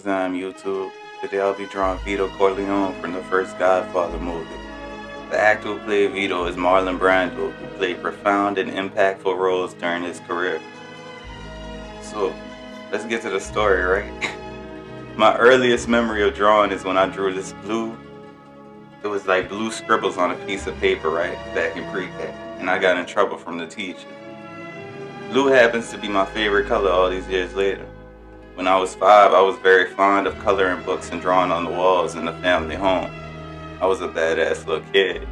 Shazam YouTube. Today I'll be drawing Vito Corleone from the first Godfather movie. The actor who played Vito is Marlon Brando, who played profound and impactful roles during his career. So, let's get to the story, right? My earliest memory of drawing is when I drew this blue, it was like blue scribbles on a piece of paper, right, back in pre-K, and I got in trouble from the teacher. Blue happens to be my favorite color all these years later. When I was 5, I was very fond of coloring books and drawing on the walls in the family home. I was a badass little kid.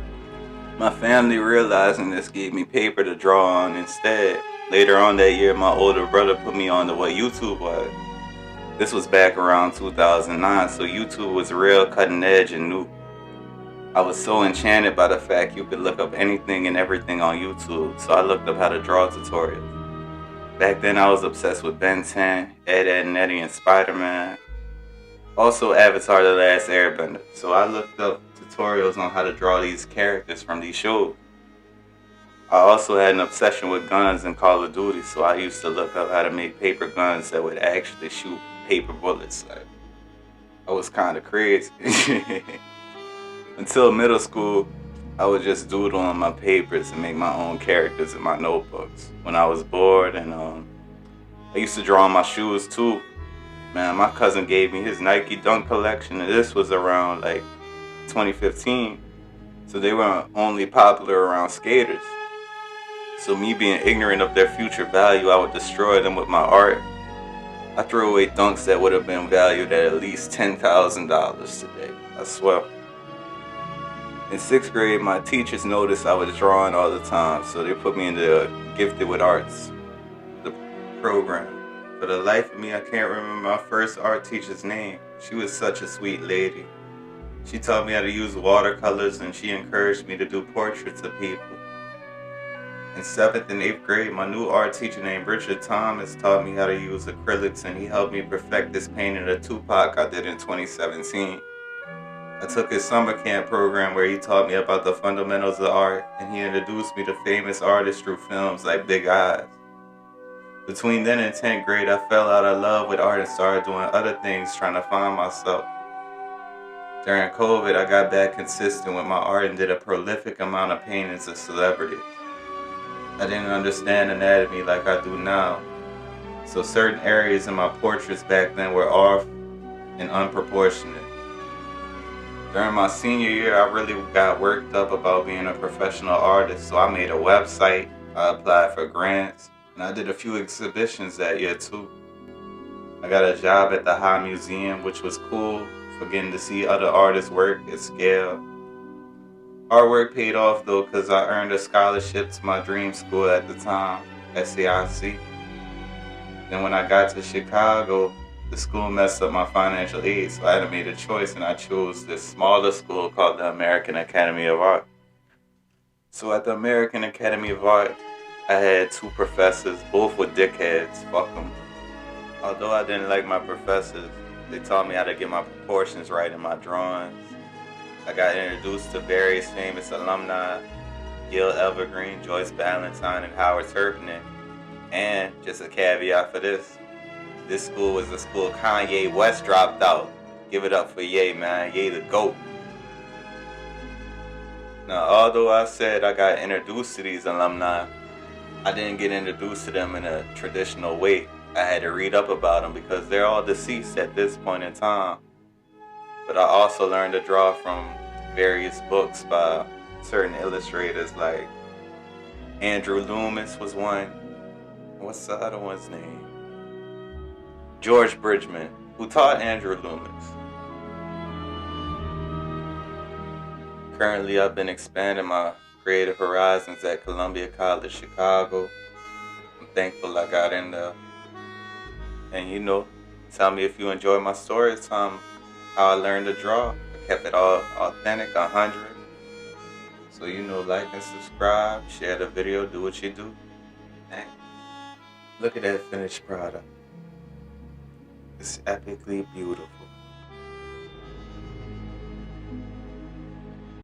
My family, realizing this, gave me paper to draw on instead. Later on that year, my older brother put me on to what YouTube was. This was back around 2009, so YouTube was real cutting edge and new. I was so enchanted by the fact you could look up anything and everything on YouTube, so I looked up how to draw tutorials. Back then, I was obsessed with Ben 10, Ed, and Eddie, and Spider-Man. Also, Avatar: The Last Airbender. So I looked up tutorials on how to draw these characters from these shows. I also had an obsession with guns in Call of Duty, so I used to look up how to make paper guns that would actually shoot paper bullets. Like, I was kind of crazy. Until middle school, I would just doodle on my papers and make my own characters in my notebooks when I was bored. And I used to draw on my shoes too. Man, my cousin gave me his Nike Dunk collection, and this was around like 2015. So they were only popular around skaters. So me being ignorant of their future value, I would destroy them with my art. I threw away Dunks that would have been valued at least $10,000 today, I swear. In 6th grade, my teachers noticed I was drawing all the time, so they put me into Gifted with Arts, the program. For the life of me, I can't remember my first art teacher's name. She was such a sweet lady. She taught me how to use watercolors, and she encouraged me to do portraits of people. In 7th and 8th grade, my new art teacher named Richard Thomas taught me how to use acrylics, and he helped me perfect this painting of Tupac I did in 2017. I took his summer camp program where he taught me about the fundamentals of art, and he introduced me to famous artists through films like Big Eyes. Between then and 10th grade, I fell out of love with art and started doing other things trying to find myself. During COVID, I got back consistent with my art and did a prolific amount of paintings of celebrities. I didn't understand anatomy like I do now, so certain areas in my portraits back then were off and unproportionate. During my senior year, I really got worked up about being a professional artist, so I made a website, I applied for grants, and I did a few exhibitions that year too. I got a job at the High Museum, which was cool for getting to see other artists' work at scale. Hard work paid off though, because I earned a scholarship to my dream school at the time, SAIC. Then when I got to Chicago, the school messed up my financial aid, so I had to make a choice, and I chose this smaller school called the American Academy of Art. So at the American Academy of Art, I had 2 professors, both were dickheads, fuck them. Although I didn't like my professors, they taught me how to get my proportions right in my drawings. I got introduced to various famous alumni, Gil Evergreen, Joyce Ballantyne, and Howard Turpin. And just a caveat for this school was the school Kanye West dropped out. Give it up for Ye, man. Ye the GOAT. Now, although I said I got introduced to these alumni, I didn't get introduced to them in a traditional way. I had to read up about them because they're all deceased at this point in time. But I also learned to draw from various books by certain illustrators, like Andrew Loomis was one. What's the other one's name? George Bridgman, who taught Andrew Loomis. Currently, I've been expanding my creative horizons at Columbia College, Chicago. I'm thankful I got in there. And tell me if you enjoy my story time, how I learned to draw. I kept it all authentic, 100. So like and subscribe, share the video, do what you do. Hey, look at that finished product. It's epically beautiful.